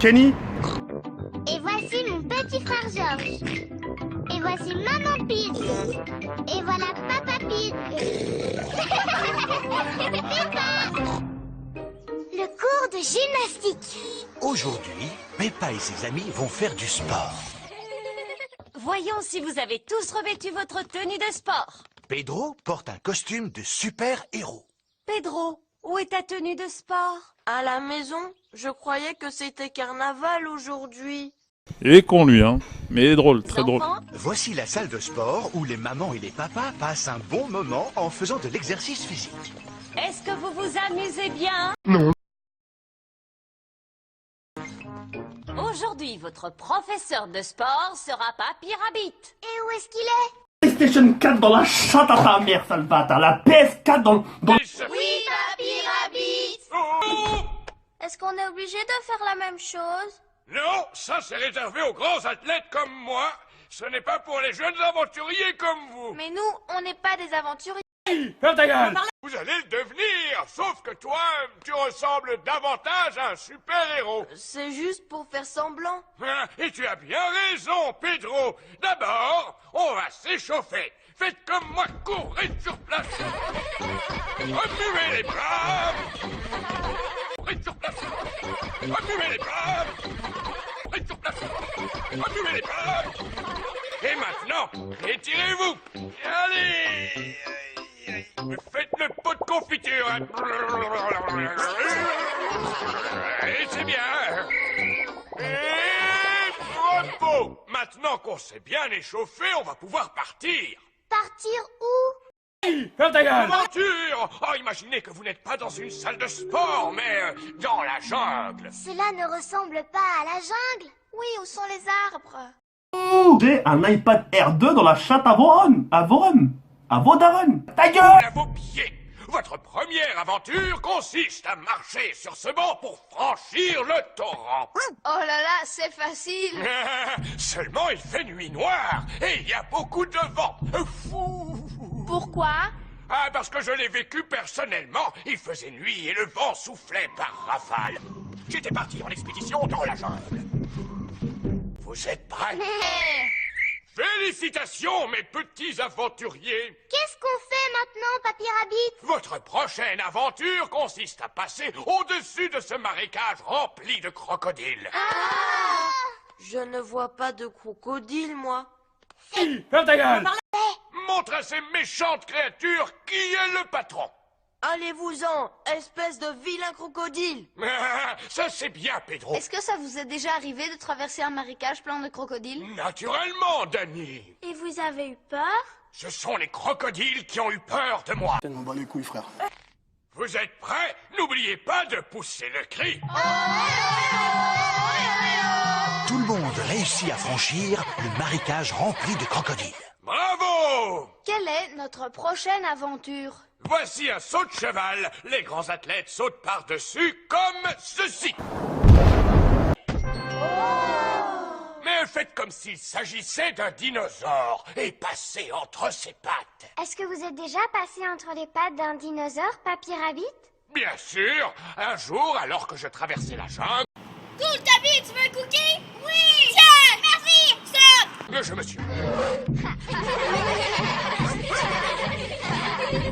Kenny. Et voici mon petit frère Georges. Et voici Maman Pig. Et voilà Papa Pig. Peppa. Le cours de gymnastique. Aujourd'hui, Peppa et ses amis vont faire du sport. Voyons si vous avez tous revêtu votre tenue de sport. Pedro porte un costume de super-héros. Pedro, où est ta tenue de sport? À la maison, je croyais que c'était carnaval aujourd'hui. Il est con lui, hein. Mais il est drôle, très drôle. Enfants, Voici la salle de sport où les mamans et les papas passent un bon moment en faisant de l'exercice physique. est-ce que vous vous amusez bien? Non. Aujourd'hui, votre professeur de sport sera Papy Rabbit. Et où est-ce qu'il est? PlayStation 4 dans la chatte à ta mère, sale bâtard. La PS4 dans... Oui, Papy Rabbit. Est-ce qu'on est obligé de faire la même chose? Non, ça c'est réservé aux grands athlètes comme moi. Ce n'est pas pour les jeunes aventuriers comme vous. Mais nous, on n'est pas des aventuriers. Ferme ta gueule. Vous allez le devenir, sauf que toi, tu ressembles davantage à un super-héros. C'est juste pour faire semblant. Hein, et tu as bien raison, Pedro. D'abord, on va s'échauffer. Faites comme moi, courez sur place. Remuez les bras. Courez sur place. Remuez les bras. Courez sur place. Remuez les bras. Et maintenant, étirez-vous. Allez. Faites le pot de confiture. Et c'est bien. Et repos. Maintenant qu'on s'est bien échauffé, on va pouvoir partir. Partir où? Ferme ta gueule. Aventure. Oh, imaginez que vous n'êtes pas dans une salle de sport, mais dans la jungle. Cela ne ressemble pas à la jungle. Oui, où sont les arbres? J'ai un iPad R2 dans la chatte à Voron. À Voron. À Vodaron. Ta gueule. À vos pieds. Votre première aventure consiste à marcher sur ce banc pour franchir le torrent. Oh là là, c'est facile. Seulement il fait nuit noire et il y a beaucoup de vent. Fou. Pourquoi? Ah, parce que je l'ai vécu personnellement. Il faisait nuit et le vent soufflait par rafale. J'étais parti en expédition dans la jungle. Vous êtes prêts? Félicitations, mes petits aventuriers. Qu'est-ce qu'on fait maintenant, Papy Rabbit? Votre prochaine aventure consiste à passer au-dessus de ce marécage rempli de crocodiles. Je ne vois pas de crocodile, moi. Ferme ta gueule. Montre à ces méchantes créatures qui est le patron. Allez-vous-en, espèce de vilain crocodile. Ça c'est bien, Pedro. Est-ce que ça vous est déjà arrivé de traverser un marécage plein de crocodiles? Naturellement, Danny. Et vous avez eu peur? Ce sont les crocodiles qui ont eu peur de moi. On bat les couilles, frère. Vous êtes prêts? N'oubliez pas de pousser le cri. Tout le monde réussit à franchir le marécage rempli de crocodiles. Bravo! Quelle est notre prochaine aventure? Voici un saut de cheval. Les grands athlètes sautent par-dessus comme ceci. Mais faites comme s'il s'agissait d'un dinosaure et passez entre ses pattes. Est-ce que vous êtes déjà passé entre les pattes d'un dinosaure, Papy Rabbit? Bien sûr, un jour, alors que je traversais la jungle, Cool, Tabi, tu veux un cookie? Oui! Tiens! Merci! Stop! je me suis...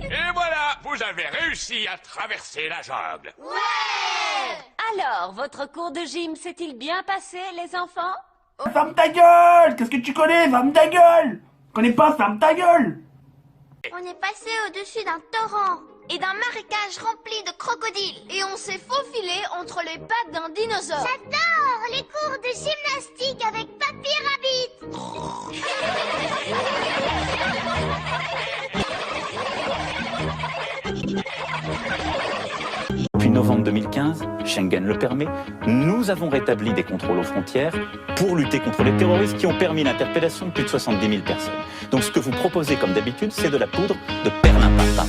Et voilà, vous avez réussi à traverser la jungle. Alors, votre cours de gym s'est-il bien passé, les enfants? Ferme ta gueule. Qu'est-ce que tu connais? Ferme ta gueule. Connais pas, ferme ta gueule. On est passé au-dessus d'un torrent et d'un marécage rempli de crocodiles. Et on s'est faufilé entre les pattes d'un dinosaure. J'adore les cours de gymnastique avec Papy Rabbit. Depuis novembre 2015, Schengen le permet, nous avons rétabli des contrôles aux frontières pour lutter contre les terroristes qui ont permis l'interpellation de plus de 70 000 personnes. Donc ce que vous proposez comme d'habitude, c'est de la poudre de perlimpinpin.